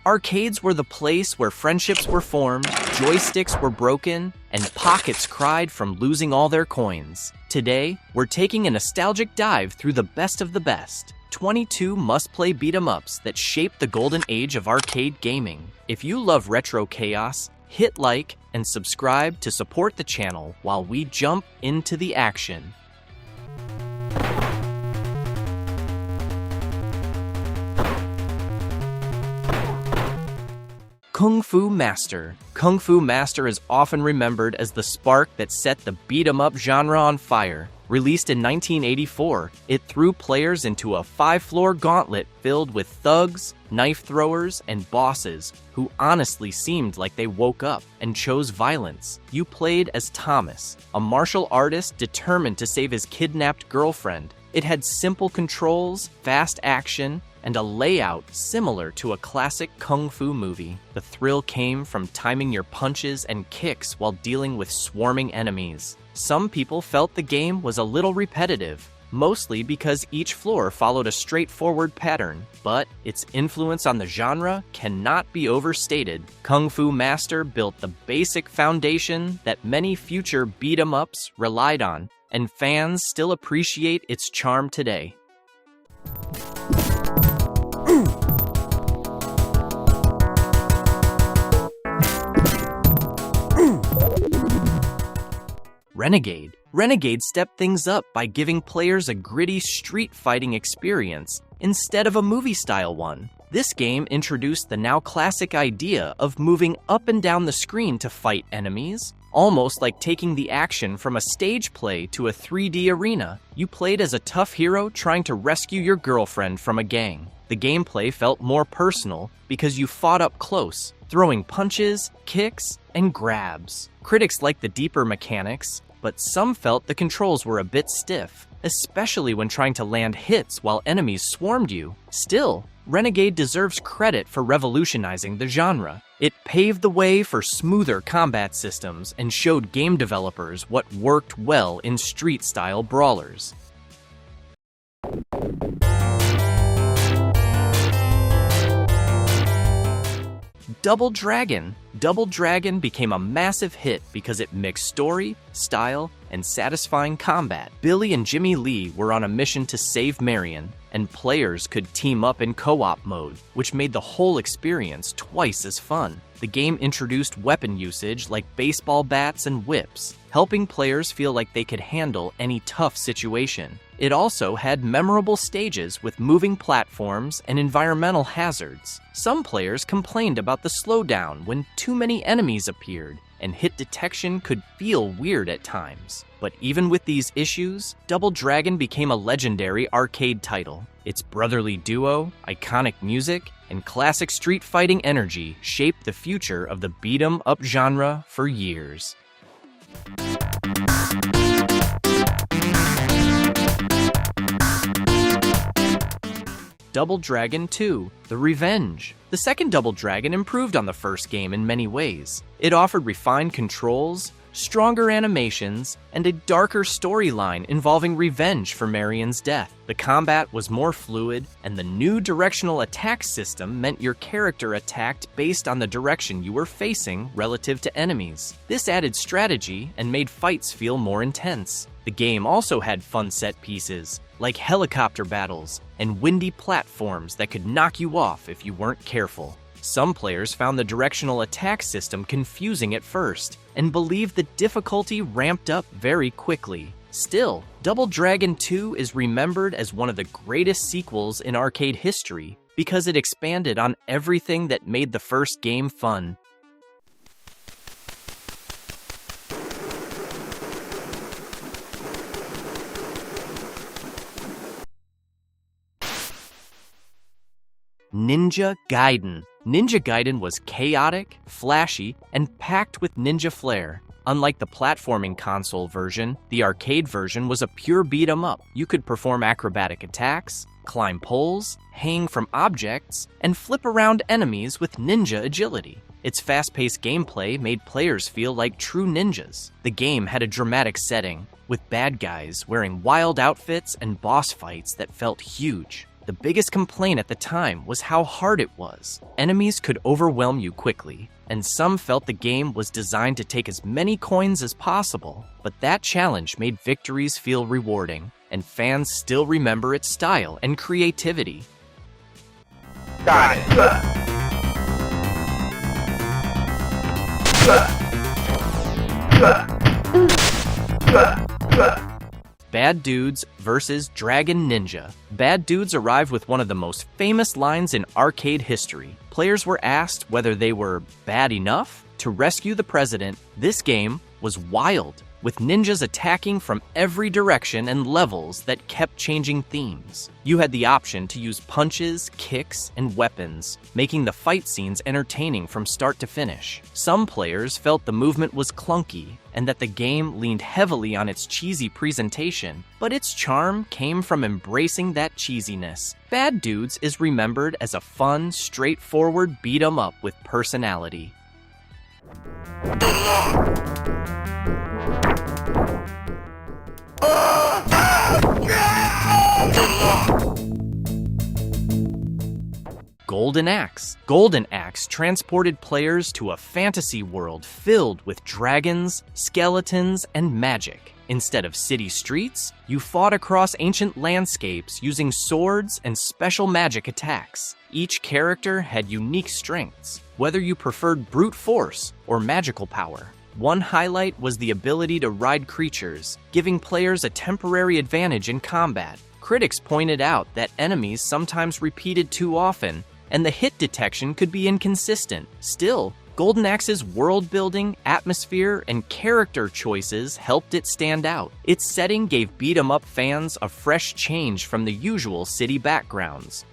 Arcades were the place where friendships were formed, joysticks were broken, and pockets cried from losing all their coins. Today, we're taking a nostalgic dive through the best of the best. 22 must-play beat-em-ups that shaped the golden age of arcade gaming. If you love retro chaos, hit like and subscribe to support the channel while we jump into the action. Kung Fu Master. Kung Fu Master is often remembered as the spark that set the beat-em-up genre on fire. Released in 1984, it threw players into a 5-floor gauntlet filled with thugs, knife throwers, and bosses who honestly seemed like they woke up and chose violence. You played as Thomas, a martial artist determined to save his kidnapped girlfriend. It had simple controls, fast action, and a layout similar to a classic kung fu movie. The thrill came from timing your punches and kicks while dealing with swarming enemies. Some people felt the game was a little repetitive, mostly because each floor followed a straightforward pattern, but its influence on the genre cannot be overstated. Kung Fu Master built the basic foundation that many future beat-em-ups relied on, and fans still appreciate its charm today. Renegade. Renegade stepped things up by giving players a gritty street fighting experience instead of a movie-style one. This game introduced the now classic idea of moving up and down the screen to fight enemies, almost like taking the action from a stage play to a 3D arena. You played as a tough hero trying to rescue your girlfriend from a gang. The gameplay felt more personal because you fought up close, throwing punches, kicks, and grabs. Critics liked the deeper mechanics, but some felt the controls were a bit stiff, especially when trying to land hits while enemies swarmed you. Still, Renegade deserves credit for revolutionizing the genre. It paved the way for smoother combat systems and showed game developers what worked well in street-style brawlers. Double Dragon. Double Dragon became a massive hit because it mixed story, style, and satisfying combat. Billy and Jimmy Lee were on a mission to save Marion, and players could team up in co-op mode, which made the whole experience twice as fun. The game introduced weapon usage like baseball bats and whips, helping players feel like they could handle any tough situation. It also had memorable stages with moving platforms and environmental hazards. Some players complained about the slowdown when too many enemies appeared, and hit detection could feel weird at times. But even with these issues, Double Dragon became a legendary arcade title. Its brotherly duo, iconic music, and classic street fighting energy shaped the future of the beat-em-up genre for years. Double Dragon 2: The Revenge. The second Double Dragon improved on the first game in many ways. It offered refined controls, stronger animations, and a darker storyline involving revenge for Marion's death. The combat was more fluid, and the new directional attack system meant your character attacked based on the direction you were facing relative to enemies. This added strategy and made fights feel more intense. The game also had fun set pieces, like helicopter battles and windy platforms that could knock you off if you weren't careful. Some players found the directional attack system confusing at first and believed the difficulty ramped up very quickly. Still, Double Dragon 2 is remembered as one of the greatest sequels in arcade history because it expanded on everything that made the first game fun. Ninja Gaiden. Ninja Gaiden was chaotic, flashy, and packed with ninja flair. Unlike the platforming console version, the arcade version was a pure beat-em-up. You could perform acrobatic attacks, climb poles, hang from objects, and flip around enemies with ninja agility. Its fast-paced gameplay made players feel like true ninjas. The game had a dramatic setting, with bad guys wearing wild outfits and boss fights that felt huge. The biggest complaint at the time was how hard it was. Enemies could overwhelm you quickly, and some felt the game was designed to take as many coins as possible. But that challenge made victories feel rewarding, and fans still remember its style and creativity. Got it. Bad Dudes vs. Dragon Ninja. Bad Dudes arrived with one of the most famous lines in arcade history. Players were asked whether they were bad enough to rescue the president. This game was wild, with ninjas attacking from every direction and levels that kept changing themes. You had the option to use punches, kicks, and weapons, making the fight scenes entertaining from start to finish. Some players felt the movement was clunky and that the game leaned heavily on its cheesy presentation, but its charm came from embracing that cheesiness. Bad Dudes is remembered as a fun, straightforward beat-em-up with personality. Golden Axe. Golden Axe transported players to a fantasy world filled with dragons, skeletons, and magic. Instead of city streets, you fought across ancient landscapes using swords and special magic attacks. Each character had unique strengths, whether you preferred brute force or magical power. One highlight was the ability to ride creatures, giving players a temporary advantage in combat. Critics pointed out that enemies sometimes repeated too often, and the hit detection could be inconsistent. Still, Golden Axe's world building, atmosphere, and character choices helped it stand out. Its setting gave beat-em-up fans a fresh change from the usual city backgrounds.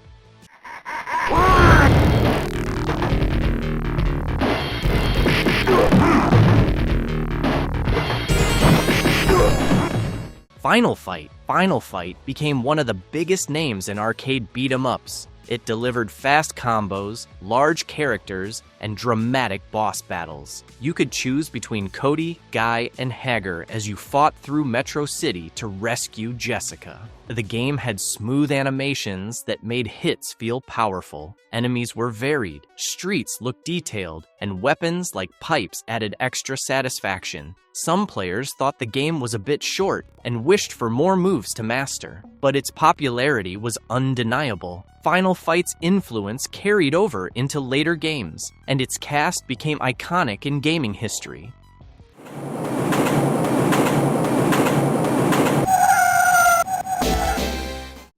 Final Fight. Final Fight became one of the biggest names in arcade beat-em-ups. It delivered fast combos, large characters, and dramatic boss battles. You could choose between Cody, Guy, and Hager as you fought through Metro City to rescue Jessica. The game had smooth animations that made hits feel powerful. Enemies were varied, streets looked detailed, and weapons like pipes added extra satisfaction. Some players thought the game was a bit short and wished for more moves to master, but its popularity was undeniable. Final Fight's influence carried over into later games, and its cast became iconic in gaming history.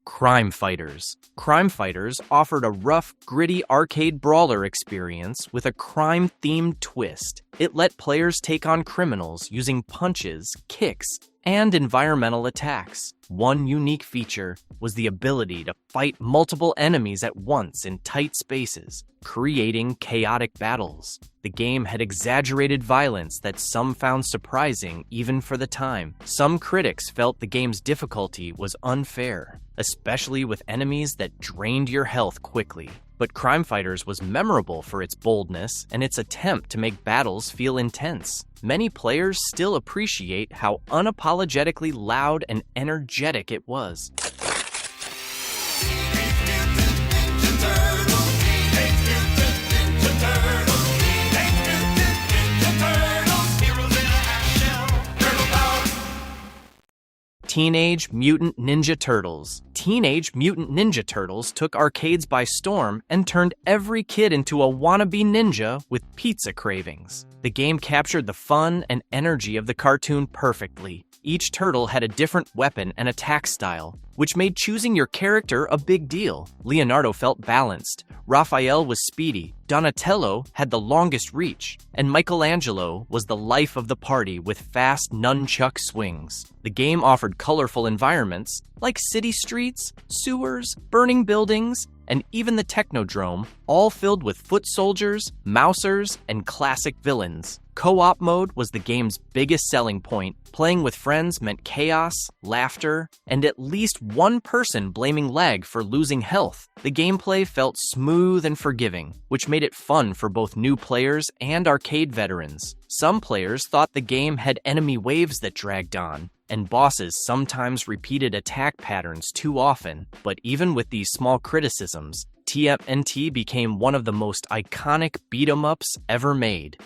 Crime Fighters. Crime Fighters offered a rough, gritty arcade brawler experience with a crime-themed twist. It let players take on criminals using punches, kicks, and environmental attacks. One unique feature was the ability to fight multiple enemies at once in tight spaces, creating chaotic battles. The game had exaggerated violence that some found surprising even for the time. Some critics felt the game's difficulty was unfair, especially with enemies that drained your health quickly. But Crime Fighters was memorable for its boldness and its attempt to make battles feel intense. Many players still appreciate how unapologetically loud and energetic it was. Teenage Mutant Ninja Turtles. Teenage Mutant Ninja Turtles took arcades by storm and turned every kid into a wannabe ninja with pizza cravings. The game captured the fun and energy of the cartoon perfectly. Each turtle had a different weapon and attack style, which made choosing your character a big deal. Leonardo felt balanced, Raphael was speedy, Donatello had the longest reach, and Michelangelo was the life of the party with fast nunchuck swings. The game offered colorful environments like city streets, sewers, burning buildings, and even the Technodrome, all filled with foot soldiers, mousers, and classic villains. Co-op mode was the game's biggest selling point. Playing with friends meant chaos, laughter, and at least one person blaming lag for losing health. The gameplay felt smooth and forgiving, which made it fun for both new players and arcade veterans. Some players thought the game had enemy waves that dragged on, and bosses sometimes repeated attack patterns too often. But even with these small criticisms, TMNT became one of the most iconic beat-em-ups ever made.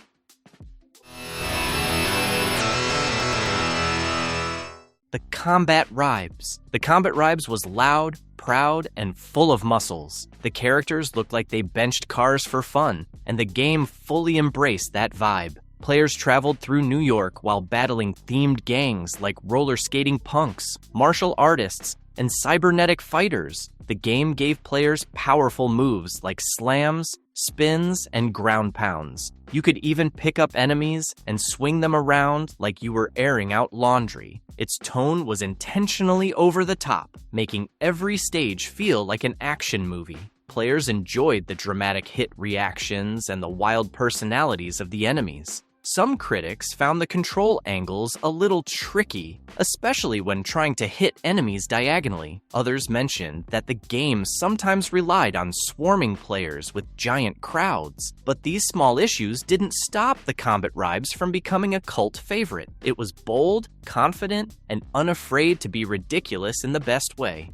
The Combatribes. The Combatribes was loud, proud, and full of muscles. The characters looked like they benched cars for fun, and the game fully embraced that vibe. Players traveled through New York while battling themed gangs like roller skating punks, martial artists, and cybernetic fighters. The game gave players powerful moves like slams, spins, and ground pounds. You could even pick up enemies and swing them around like you were airing out laundry. Its tone was intentionally over the top, making every stage feel like an action movie. Players enjoyed the dramatic hit reactions and the wild personalities of the enemies. Some critics found the control angles a little tricky, especially when trying to hit enemies diagonally. Others mentioned that the game sometimes relied on swarming players with giant crowds. But these small issues didn't stop the Combatribes from becoming a cult favorite. It was bold, confident, and unafraid to be ridiculous in the best way.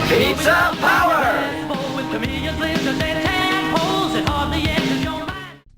Pizza power!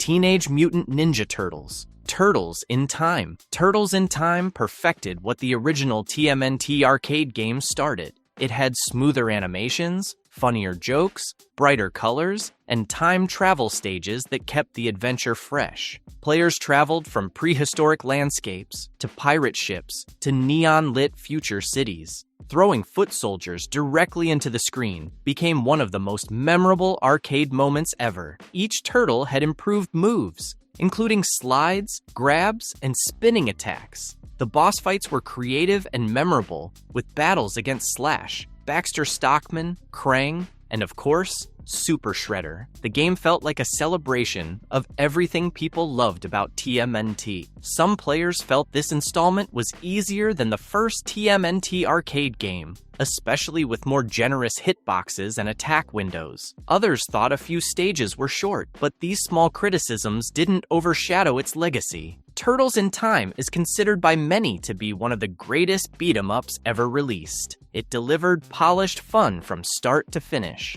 Teenage Mutant Ninja Turtles. Turtles in Time. Turtles in Time perfected what the original TMNT Arcade game started. It had smoother animations, funnier jokes, brighter colors, and time travel stages that kept the adventure fresh. Players traveled from prehistoric landscapes to pirate ships to neon-lit future cities. Throwing foot soldiers directly into the screen became one of the most memorable arcade moments ever. Each turtle had improved moves, including slides, grabs, and spinning attacks. The boss fights were creative and memorable, with battles against Slash, Baxter Stockman, Krang, and of course, Super Shredder. The game felt like a celebration of everything people loved about TMNT. Some players felt this installment was easier than the first TMNT Arcade game, especially with more generous hitboxes and attack windows. Others thought a few stages were short, but these small criticisms didn't overshadow its legacy. Turtles in Time is considered by many to be one of the greatest beat-em-ups ever released. It delivered polished fun from start to finish.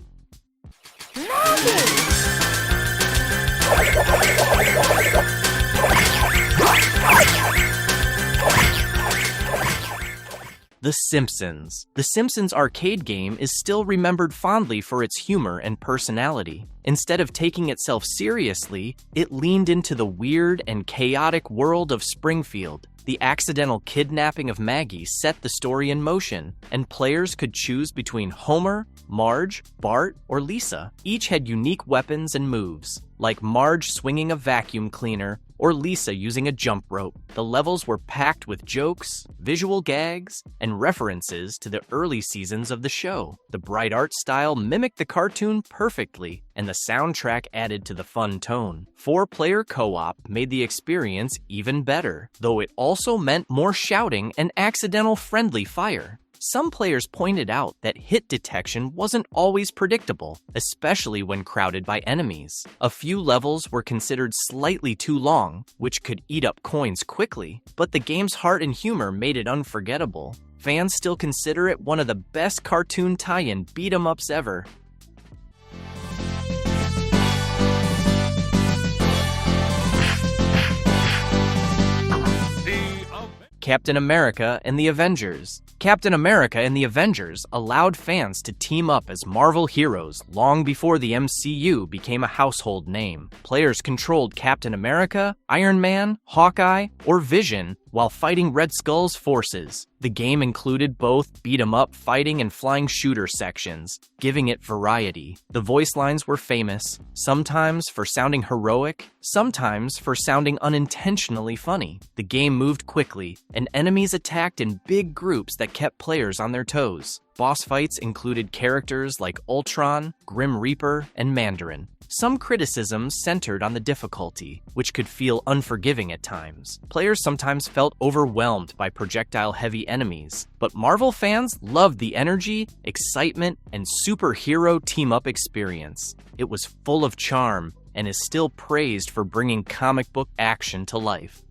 The Simpsons. The Simpsons arcade game is still remembered fondly for its humor and personality. Instead of taking itself seriously, it leaned into the weird and chaotic world of Springfield. The accidental kidnapping of Maggie set the story in motion, and players could choose between Homer, Marge, Bart, or Lisa. Each had unique weapons and moves, like Marge swinging a vacuum cleaner or Lisa using a jump rope. The levels were packed with jokes, visual gags, and references to the early seasons of the show. The bright art style mimicked the cartoon perfectly, and the soundtrack added to the fun tone. 4-player co-op made the experience even better, though it also meant more shouting and accidental friendly fire. Some players pointed out that hit detection wasn't always predictable, especially when crowded by enemies. A few levels were considered slightly too long, which could eat up coins quickly, but the game's heart and humor made it unforgettable. Fans still consider it one of the best cartoon tie-in beat-em-ups ever. Captain America and the Avengers. Captain America and the Avengers allowed fans to team up as Marvel heroes long before the MCU became a household name. Players controlled Captain America, Iron Man, Hawkeye, or Vision while fighting Red Skull's forces. The game included both beat-em-up fighting and flying shooter sections, giving it variety. The voice lines were famous, sometimes for sounding heroic, sometimes for sounding unintentionally funny. The game moved quickly, and enemies attacked in big groups that kept players on their toes. Boss fights included characters like Ultron, Grim Reaper, and Mandarin. Some criticisms centered on the difficulty, which could feel unforgiving at times. Players sometimes felt overwhelmed by projectile-heavy enemies, but Marvel fans loved the energy, excitement, and superhero team-up experience. It was full of charm and is still praised for bringing comic book action to life.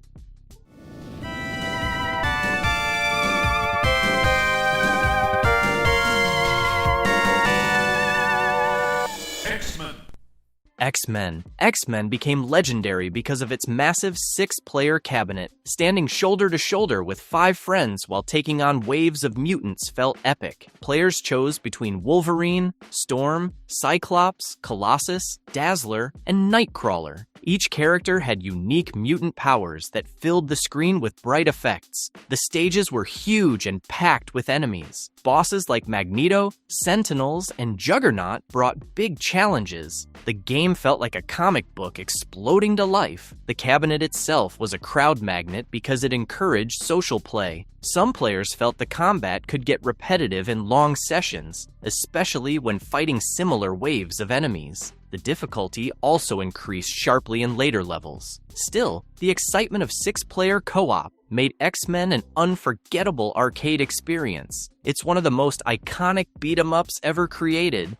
X-Men became legendary because of its massive 6-player cabinet. Standing shoulder to shoulder with 5 friends while taking on waves of mutants felt epic. Players chose between Wolverine, Storm, Cyclops, Colossus, Dazzler, and Nightcrawler. Each character had unique mutant powers that filled the screen with bright effects. The stages were huge and packed with enemies. Bosses like Magneto, Sentinels, and Juggernaut brought big challenges. The game felt like a comic book exploding to life. The cabinet itself was a crowd magnet because it encouraged social play. Some players felt the combat could get repetitive in long sessions, especially when fighting similar waves of enemies. The difficulty also increased sharply in later levels. Still, the excitement of 6-player co-op made X-Men an unforgettable arcade experience. It's one of the most iconic beat-em-ups ever created.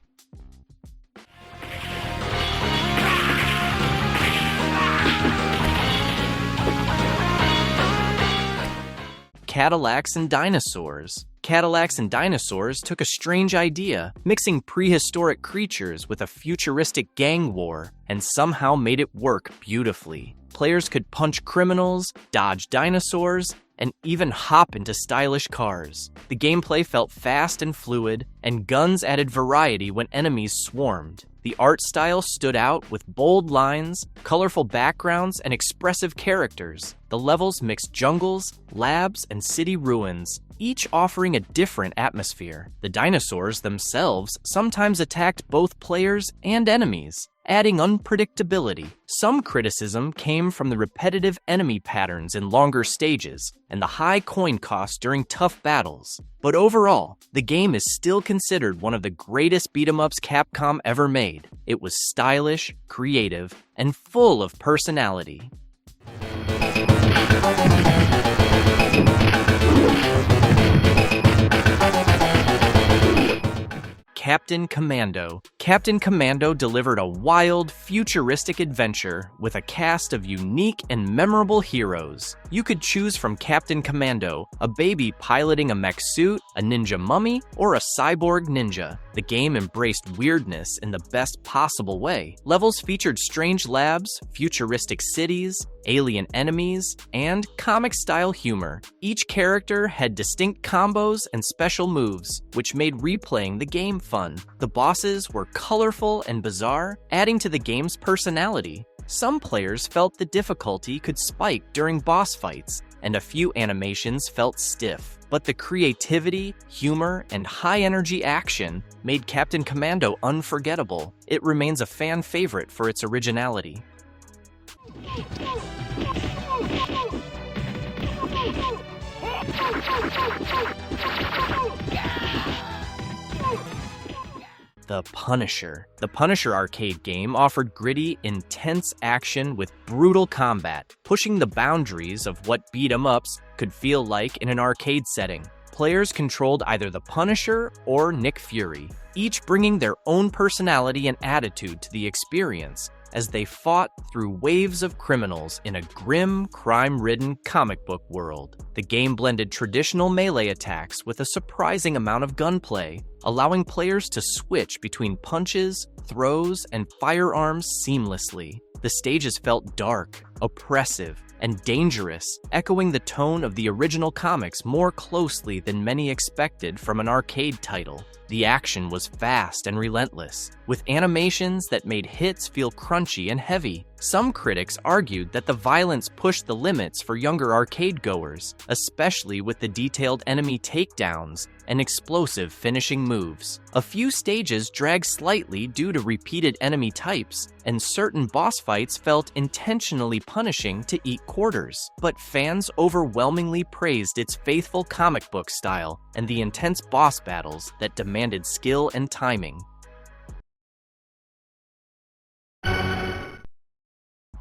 Cadillacs and Dinosaurs. Cadillacs and Dinosaurs took a strange idea, mixing prehistoric creatures with a futuristic gang war, and somehow made it work beautifully. Players could punch criminals, dodge dinosaurs, and even hop into stylish cars. The gameplay felt fast and fluid, and guns added variety when enemies swarmed. The art style stood out with bold lines, colorful backgrounds, and expressive characters. The levels mixed jungles, labs, and city ruins, each offering a different atmosphere. The dinosaurs themselves sometimes attacked both players and enemies, adding unpredictability. Some criticism came from the repetitive enemy patterns in longer stages and the high coin cost during tough battles. But overall, the game is still considered one of the greatest beat-em-ups Capcom ever made. It was stylish, creative, and full of personality. Captain Commando. Captain Commando delivered a wild, futuristic adventure with a cast of unique and memorable heroes. You could choose from Captain Commando, a baby piloting a mech suit, a ninja mummy, or a cyborg ninja. The game embraced weirdness in the best possible way. Levels featured strange labs, futuristic cities, alien enemies, and comic-style humor. Each character had distinct combos and special moves, which made replaying the game fun. The bosses were colorful and bizarre, adding to the game's personality. Some players felt the difficulty could spike during boss fights, and a few animations felt stiff. But the creativity, humor, and high-energy action made Captain Commando unforgettable. It remains a fan favorite for its originality. The Punisher. The Punisher arcade game offered gritty, intense action with brutal combat, pushing the boundaries of what beat-em-ups could feel like in an arcade setting. Players controlled either the Punisher or Nick Fury, each bringing their own personality and attitude to the experience as they fought through waves of criminals in a grim, crime-ridden comic book world. The game blended traditional melee attacks with a surprising amount of gunplay, allowing players to switch between punches, throws, and firearms seamlessly. The stages felt dark, oppressive, and dangerous, echoing the tone of the original comics more closely than many expected from an arcade title. The action was fast and relentless, with animations that made hits feel crunchy and heavy. Some critics argued that the violence pushed the limits for younger arcade goers, especially with the detailed enemy takedowns and explosive finishing moves. A few stages dragged slightly due to repeated enemy types, and certain boss fights felt intentionally punishing to eat quarters. But fans overwhelmingly praised its faithful comic book style and the intense boss battles that demanded skill and timing.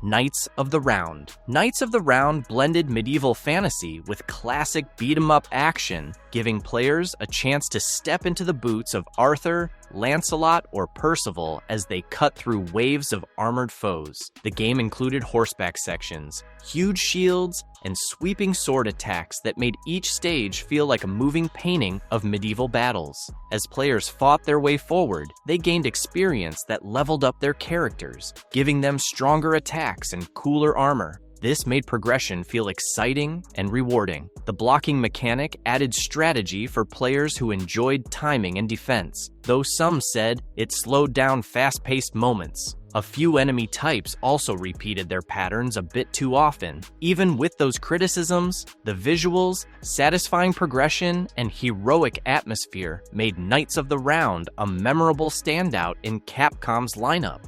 Knights of the Round. Knights of the Round blended medieval fantasy with classic beat-em-up action, giving players a chance to step into the boots of Arthur, Lancelot, or Percival as they cut through waves of armored foes. The game included horseback sections, huge shields, and sweeping sword attacks that made each stage feel like a moving painting of medieval battles. As players fought their way forward, they gained experience that leveled up their characters, giving them stronger attacks and cooler armor. This made progression feel exciting and rewarding. The blocking mechanic added strategy for players who enjoyed timing and defense, though some said it slowed down fast-paced moments. A few enemy types also repeated their patterns a bit too often. Even with those criticisms, the visuals, satisfying progression, and heroic atmosphere made Knights of the Round a memorable standout in Capcom's lineup.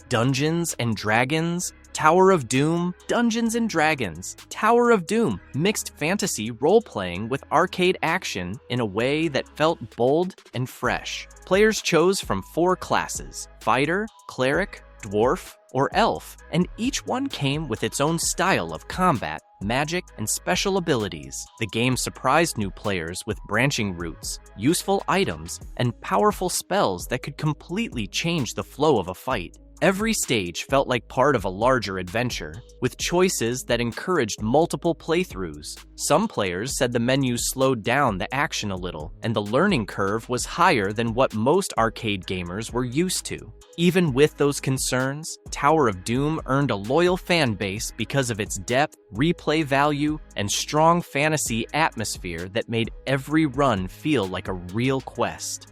Dungeons and Dragons, Tower of Doom, Dungeons and Dragons, Tower of Doom mixed fantasy role-playing with arcade action in a way that felt bold and fresh. Players chose from 4 classes: fighter, cleric, dwarf, or elf, and each one came with its own style of combat, magic, and special abilities. The game surprised new players with branching routes, useful items, and powerful spells that could completely change the flow of a fight. Every stage felt like part of a larger adventure, with choices that encouraged multiple playthroughs. Some players said the menu slowed down the action a little, and the learning curve was higher than what most arcade gamers were used to. Even with those concerns, Tower of Doom earned a loyal fan base because of its depth, replay value, and strong fantasy atmosphere that made every run feel like a real quest.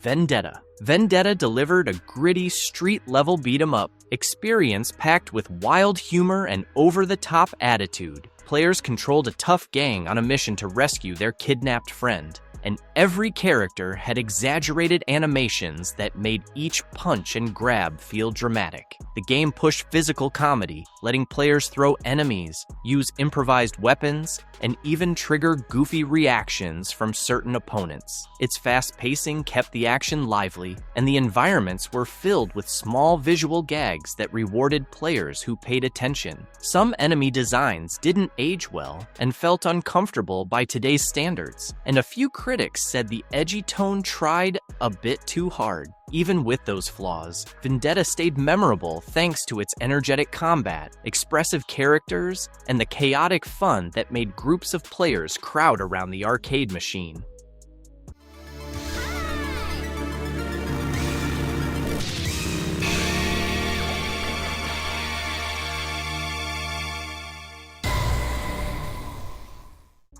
Vendetta. Vendetta delivered a gritty, street-level beat-em-up experience packed with wild humor and over-the-top attitude. Players controlled a tough gang on a mission to rescue their kidnapped friend, and every character had exaggerated animations that made each punch and grab feel dramatic. The game pushed physical comedy, letting players throw enemies, use improvised weapons, and even trigger goofy reactions from certain opponents. Its fast pacing kept the action lively, and the environments were filled with small visual gags that rewarded players who paid attention. Some enemy designs didn't age well and felt uncomfortable by today's standards, and a few critics said the edgy tone tried a bit too hard. Even with those flaws, Vendetta stayed memorable thanks to its energetic combat, expressive characters, and the chaotic fun that made groups of players crowd around the arcade machine.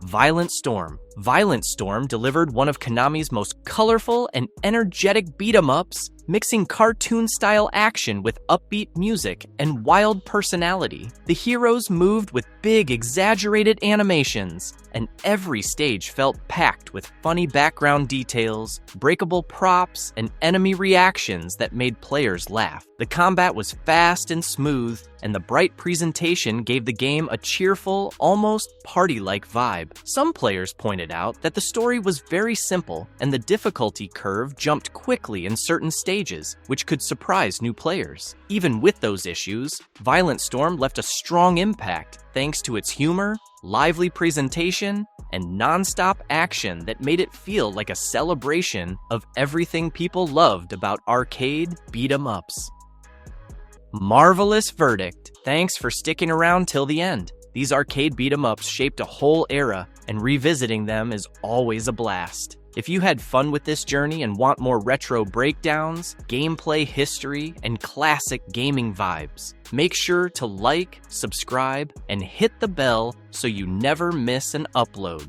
Violent Storm. Violent Storm delivered one of Konami's most colorful and energetic beat-em-ups, mixing cartoon-style action with upbeat music and wild personality. The heroes moved with big, exaggerated animations, and every stage felt packed with funny background details, breakable props, and enemy reactions that made players laugh. The combat was fast and smooth, and the bright presentation gave the game a cheerful, almost party-like vibe. Some players pointed out that the story was very simple, and the difficulty curve jumped quickly in certain stages, which could surprise new players. Even with those issues, Violent Storm left a strong impact thanks to its humor, lively presentation, and non-stop action that made it feel like a celebration of everything people loved about arcade beat-em-ups. Marvelous verdict. Thanks for sticking around till the end. These arcade beat-em-ups shaped a whole era, and revisiting them is always a blast. If you had fun with this journey and want more retro breakdowns, gameplay history, and classic gaming vibes, make sure to like, subscribe, and hit the bell so you never miss an upload.